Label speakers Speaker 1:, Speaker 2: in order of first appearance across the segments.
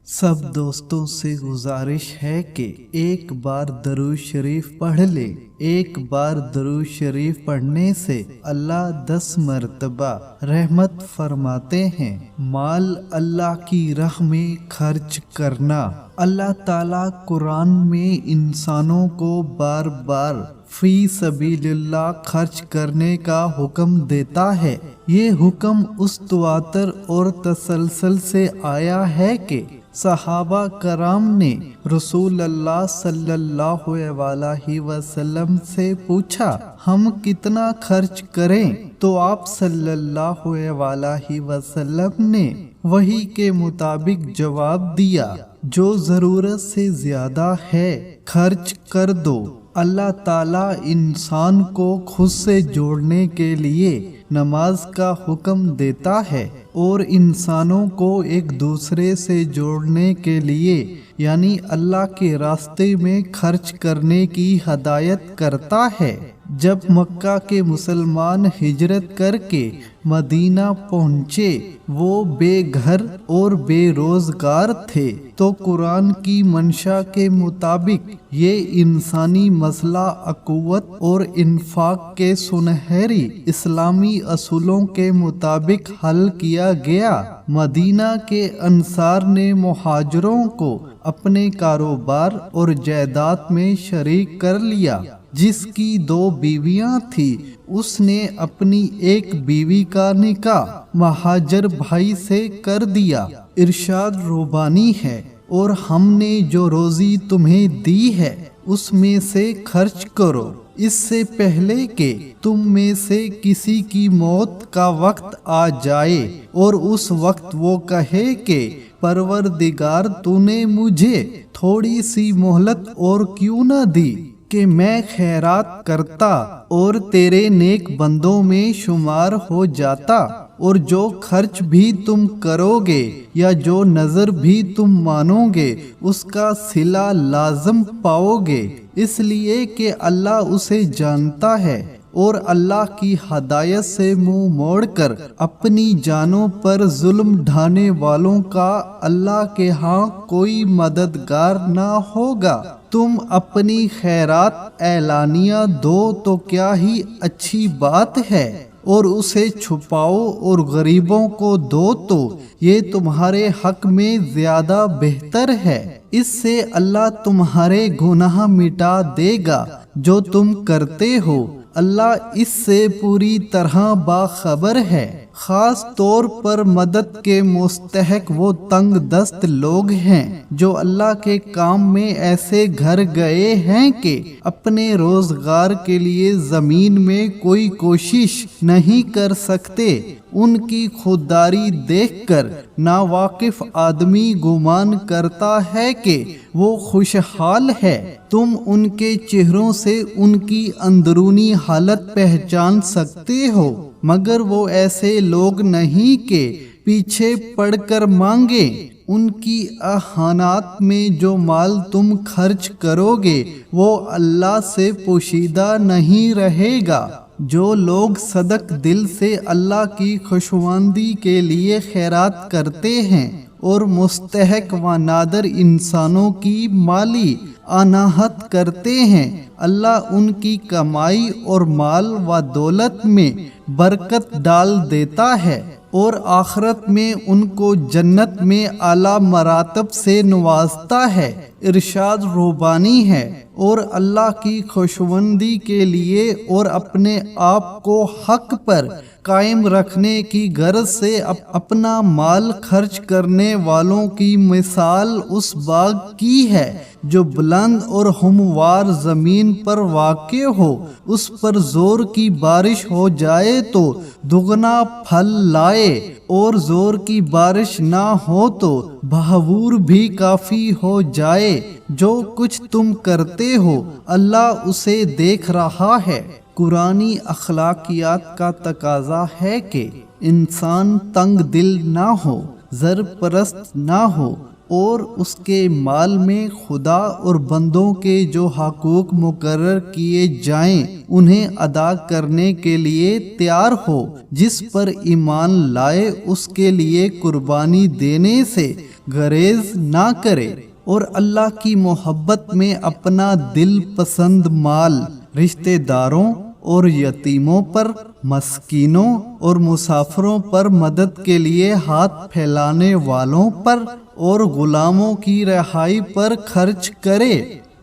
Speaker 1: سب دوستوں سے گزارش ہے کہ ایک بار درود شریف پڑھ لے۔ ایک بار درود شریف پڑھنے سے اللہ 10 مرتبہ رحمت فرماتے ہیں۔ مال اللہ کی راہ میں خرچ کرنا۔ اللہ تعالیٰ قرآن میں انسانوں کو بار بار فی سبیل اللہ خرچ کرنے کا حکم دیتا ہے۔ یہ حکم اس تواتر اور تسلسل سے آیا ہے کہ صحابہ کرام نے رسول اللہ صلی اللہ علیہ وسلم سے پوچھا ہم کتنا خرچ کریں؟ تو آپ صلی اللہ علیہ وسلم نے وحی کے مطابق جواب دیا، جو ضرورت سے زیادہ ہے خرچ کر دو۔ اللہ تعالیٰ انسان کو خود سے جوڑنے کے لیے نماز کا حکم دیتا ہے اور انسانوں کو ایک دوسرے سے جوڑنے کے لیے یعنی اللہ کے راستے میں خرچ کرنے کی ہدایت کرتا ہے۔ جب مکہ کے مسلمان ہجرت کر کے مدینہ پہنچے، وہ بے گھر اور بے روزگار تھے، تو قرآن کی منشا کے مطابق یہ انسانی مسئلہ اخوت اور انفاق کے سنہری اسلامی اصولوں کے مطابق حل کیا گیا۔ مدینہ کے انصار نے مہاجروں کو اپنے کاروبار اور جائیداد میں شریک کر لیا۔ جس کی 2 بیویاں تھیں، اس نے اپنی ایک بیوی کا نکاح مہاجر بھائی سے کر دیا۔ ارشاد ربانی ہے، اور ہم نے جو روزی تمہیں دی ہے اس میں سے خرچ کرو، اس سے پہلے کہ تم میں سے کسی کی موت کا وقت آ جائے اور اس وقت وہ کہے کہ پروردگار تو نے مجھے تھوڑی سی مہلت اور کیوں نہ دی کہ میں خیرات کرتا اور تیرے نیک بندوں میں شمار ہو جاتا، اور جو خرچ بھی تم کرو گے یا جو نظر بھی تم مانو گے اس کا صلہ لازم پاؤ گے، اس لیے کہ اللہ اسے جانتا ہے، اور اللہ کی ہدایت سے منہ موڑ کر اپنی جانوں پر ظلم ڈھانے والوں کا اللہ کے ہاں کوئی مددگار نہ ہوگا۔ تم اپنی خیرات اعلانیہ دو تو کیا ہی اچھی بات ہے، اور اسے چھپاؤ اور غریبوں کو دو تو یہ تمہارے حق میں زیادہ بہتر ہے۔ اس سے اللہ تمہارے گناہ مٹا دے گا جو تم کرتے ہو، اللہ اس سے پوری طرح باخبر ہے۔ خاص طور پر مدد کے مستحق وہ تنگ دست لوگ ہیں جو اللہ کے کام میں ایسے گھر گئے ہیں کہ اپنے روزگار کے لیے زمین میں کوئی کوشش نہیں کر سکتے۔ ان کی خودداری دیکھ کر ناواقف آدمی گمان کرتا ہے کہ وہ خوشحال ہے۔ تم ان کے چہروں سے ان کی اندرونی حالت پہچان سکتے ہو، مگر وہ ایسے لوگ نہیں کہ پیچھے پڑ کر مانگے۔ ان کی احانات میں جو مال تم خرچ کرو گے وہ اللہ سے پوشیدہ نہیں رہے گا۔ جو لوگ صدق دل سے اللہ کی خوشامدی کے لیے خیرات کرتے ہیں اور مستحق و نادر انسانوں کی مالی اناحت کرتے ہیں، اللہ ان کی کمائی اور مال و دولت میں برکت ڈال دیتا ہے، اور آخرت میں ان کو جنت میں اعلیٰ مراتب سے نوازتا ہے۔ ارشاد ربانی ہے، اور اللہ کی خوشامدی کے لیے اور اپنے آپ کو حق پر قائم رکھنے کی غرض سے اپنا مال خرچ کرنے والوں کی مثال اس باغ کی ہے جو بلند اور ہموار زمین پر واقع ہو، اس پر زور کی بارش ہو جائے تو دگنا پھل لائے، اور زور کی بارش نہ ہو تو بھاور بھی کافی ہو جائے۔ جو کچھ تم کرتے ہو اللہ اسے دیکھ رہا ہے۔ قرآنی اخلاقیات کا تقاضا ہے کہ انسان تنگ دل نہ ہو، زر پرست نہ ہو، اور اس کے مال میں خدا اور بندوں کے جو حقوق مقرر کیے جائیں انہیں ادا کرنے کے لیے تیار ہو۔ جس پر ایمان لائے اس کے لیے قربانی دینے سے گریز نہ کرے، اور اللہ کی محبت میں اپنا دل پسند مال رشتہ داروں اور یتیموں پر، مسکینوں اور مسافروں پر، مدد کے لیے ہاتھ پھیلانے والوں پر اور غلاموں کی رہائی پر خرچ کرے،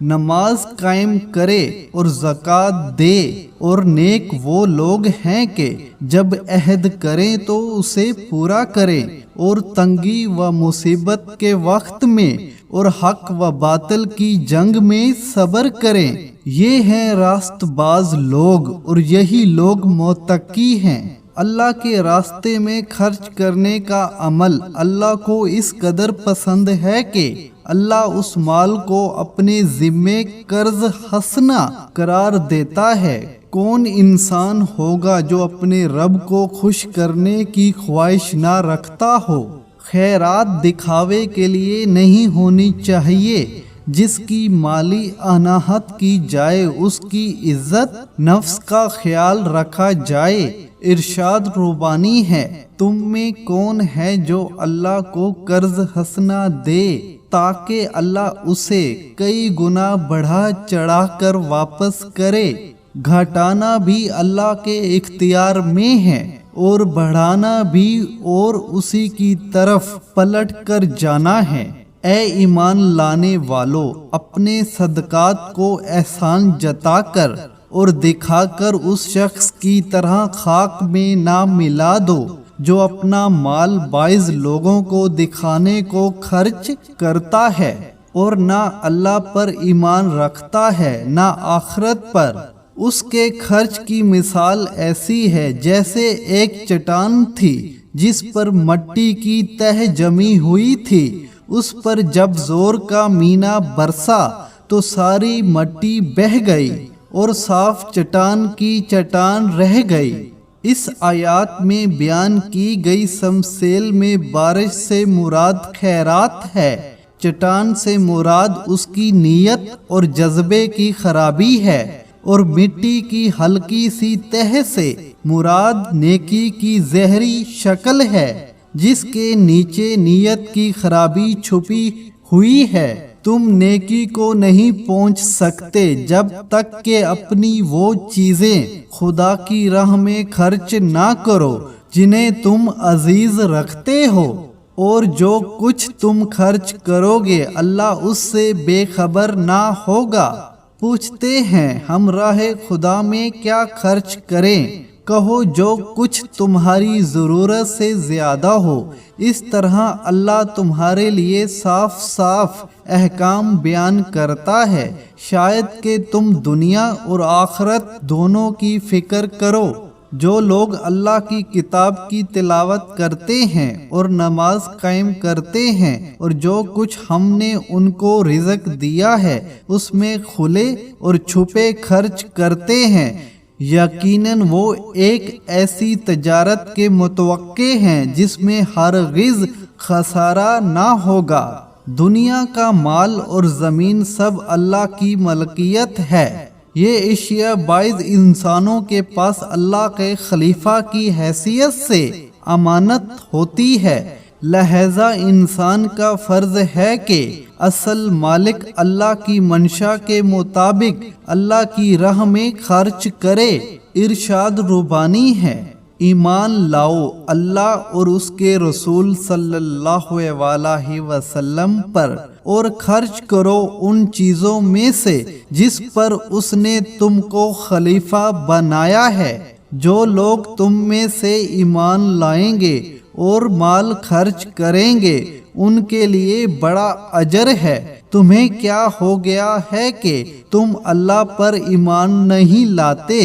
Speaker 1: نماز قائم کرے اور زکوٰۃ دے، اور نیک وہ لوگ ہیں کہ جب عہد کریں تو اسے پورا کریں، اور تنگی و مصیبت کے وقت میں اور حق و باطل کی جنگ میں صبر کریں۔ یہ ہیں راست باز لوگ، اور یہی لوگ متقی ہیں۔ اللہ کے راستے میں خرچ کرنے کا عمل اللہ کو اس قدر پسند ہے کہ اللہ اس مال کو اپنے ذمے قرض حسنہ قرار دیتا ہے۔ کون انسان ہوگا جو اپنے رب کو خوش کرنے کی خواہش نہ رکھتا ہو؟ خیرات دکھاوے کے لیے نہیں ہونی چاہیے۔ جس کی مالی اناہت کی جائے اس کی عزت نفس کا خیال رکھا جائے۔ ارشاد ربانی ہے، تم میں کون ہے جو اللہ کو قرض حسنہ دے تاکہ اللہ اسے کئی گنا بڑھا چڑھا کر واپس کرے؟ گھٹانا بھی اللہ کے اختیار میں ہے اور بڑھانا بھی، اور اسی کی طرف پلٹ کر جانا ہے۔ اے ایمان لانے والو، اپنے صدقات کو احسان جتا کر اور دکھا کر اس شخص کی طرح خاک میں نہ ملا دو جو اپنا مال باعث لوگوں کو دکھانے کو خرچ کرتا ہے اور نہ اللہ پر ایمان رکھتا ہے نہ آخرت پر۔ اس کے خرچ کی مثال ایسی ہے جیسے ایک چٹان تھی جس پر مٹی کی تہ جمی ہوئی تھی۔ اس پر جب زور کا مینا برسا تو ساری مٹی بہہ گئی اور صاف چٹان کی چٹان رہ گئی۔ اس آیات میں بیان کی گئی تمثیل میں بارش سے مراد خیرات ہے، چٹان سے مراد اس کی نیت اور جذبے کی خرابی ہے، اور مٹی کی ہلکی سی تہ سے مراد نیکی کی زہری شکل ہے جس کے نیچے نیت کی خرابی چھپی ہوئی ہے۔ تم نیکی کو نہیں پہنچ سکتے جب تک کہ اپنی وہ چیزیں خدا کی راہ میں خرچ نہ کرو جنہیں تم عزیز رکھتے ہو، اور جو کچھ تم خرچ کرو گے اللہ اس سے بے خبر نہ ہوگا۔ پوچھتے ہیں ہم راہ خدا میں کیا خرچ کریں؟ کہو جو کچھ تمہاری ضرورت سے زیادہ ہو۔ اس طرح اللہ تمہارے لیے صاف صاف احکام بیان کرتا ہے، شاید کہ تم دنیا اور آخرت دونوں کی فکر کرو۔ جو لوگ اللہ کی کتاب کی تلاوت کرتے ہیں اور نماز قائم کرتے ہیں اور جو کچھ ہم نے ان کو رزق دیا ہے اس میں کھلے اور چھپے خرچ کرتے ہیں، یقیناً وہ ایک ایسی تجارت کے متوقع ہیں جس میں ہرگز خسارہ نہ ہوگا۔ دنیا کا مال اور زمین سب اللہ کی ملکیت ہے۔ یہ اشیاء بعض انسانوں کے پاس اللہ کے خلیفہ کی حیثیت سے امانت ہوتی ہے، لہذا انسان کا فرض ہے کہ اصل مالک اللہ کی منشا کے مطابق اللہ کی راہ میں خرچ کرے۔ ارشاد ربانی ہے، ایمان لاؤ اللہ اور اس کے رسول صلی اللہ علیہ وسلم پر، اور خرچ کرو ان چیزوں میں سے جس پر اس نے تم کو خلیفہ بنایا ہے۔ جو لوگ تم میں سے ایمان لائیں گے اور مال خرچ کریں گے ان کے لیے بڑا اجر ہے۔ تمہیں کیا ہو گیا ہے کہ تم اللہ پر ایمان نہیں لاتے،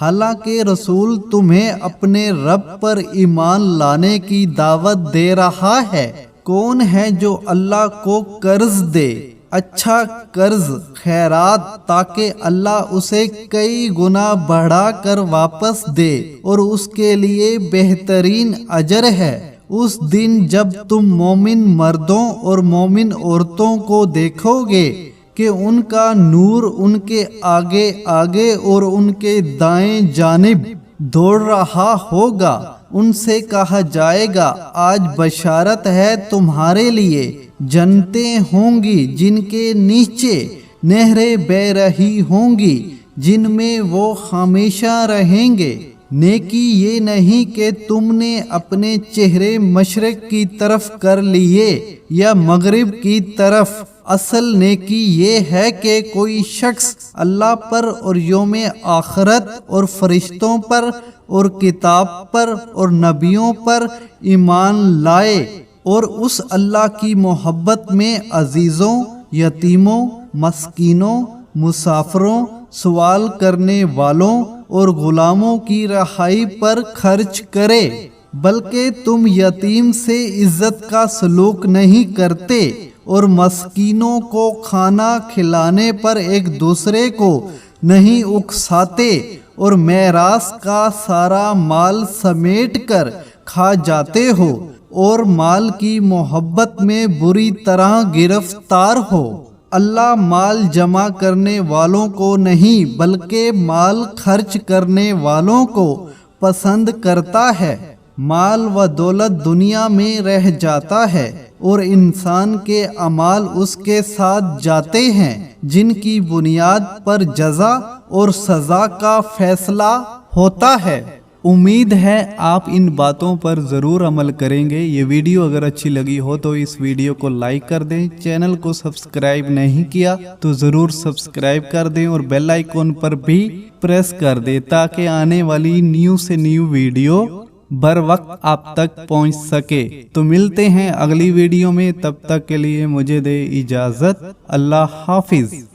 Speaker 1: حالانکہ رسول تمہیں اپنے رب پر ایمان لانے کی دعوت دے رہا ہے۔ کون ہے جو اللہ کو قرض دے، اچھا قرض خیرات، تاکہ اللہ اسے کئی گنا بڑھا کر واپس دے، اور اس کے لیے بہترین اجر ہے۔ اس دن جب تم مومن مردوں اور مومن عورتوں کو دیکھو گے کہ ان کا نور ان کے آگے آگے اور ان کے دائیں جانب دوڑ رہا ہوگا، ان سے کہا جائے گا آج بشارت ہے تمہارے لیے، جنتیں ہوں گی جن کے نیچے نہریں بہہ رہی ہوں گی جن میں وہ ہمیشہ رہیں گے۔ نیکی یہ نہیں کہ تم نے اپنے چہرے مشرق کی طرف کر لیے یا مغرب کی طرف، اصل نیکی یہ ہے کہ کوئی شخص اللہ پر اور یوم آخرت اور فرشتوں پر اور کتاب پر اور نبیوں پر ایمان لائے اور اس اللہ کی محبت میں عزیزوں، یتیموں، مسکینوں، مسافروں، سوال کرنے والوں اور غلاموں کی رہائی پر خرچ کرے۔ بلکہ تم یتیم سے عزت کا سلوک نہیں کرتے اور مسکینوں کو کھانا کھلانے پر ایک دوسرے کو نہیں اکساتے اور میراث کا سارا مال سمیٹ کر کھا جاتے ہو اور مال کی محبت میں بری طرح گرفتار ہو۔ اللہ مال جمع کرنے والوں کو نہیں بلکہ مال خرچ کرنے والوں کو پسند کرتا ہے۔ مال و دولت دنیا میں رہ جاتا ہے اور انسان کے اعمال اس کے ساتھ جاتے ہیں جن کی بنیاد پر جزا اور سزا کا فیصلہ ہوتا ہے۔ امید ہے آپ ان باتوں پر ضرور عمل کریں گے۔ یہ ویڈیو اگر اچھی لگی ہو تو اس ویڈیو کو لائک کر دیں، چینل کو سبسکرائب نہیں کیا تو ضرور سبسکرائب کر دیں اور بیل آئیکن پر بھی پریس کر دیں تاکہ آنے والی نیو سے نیو ویڈیو بر وقت آپ تک پہنچ سکے۔ تو ملتے ہیں اگلی ویڈیو میں، تب تک کے لیے مجھے دے اجازت، اللہ حافظ۔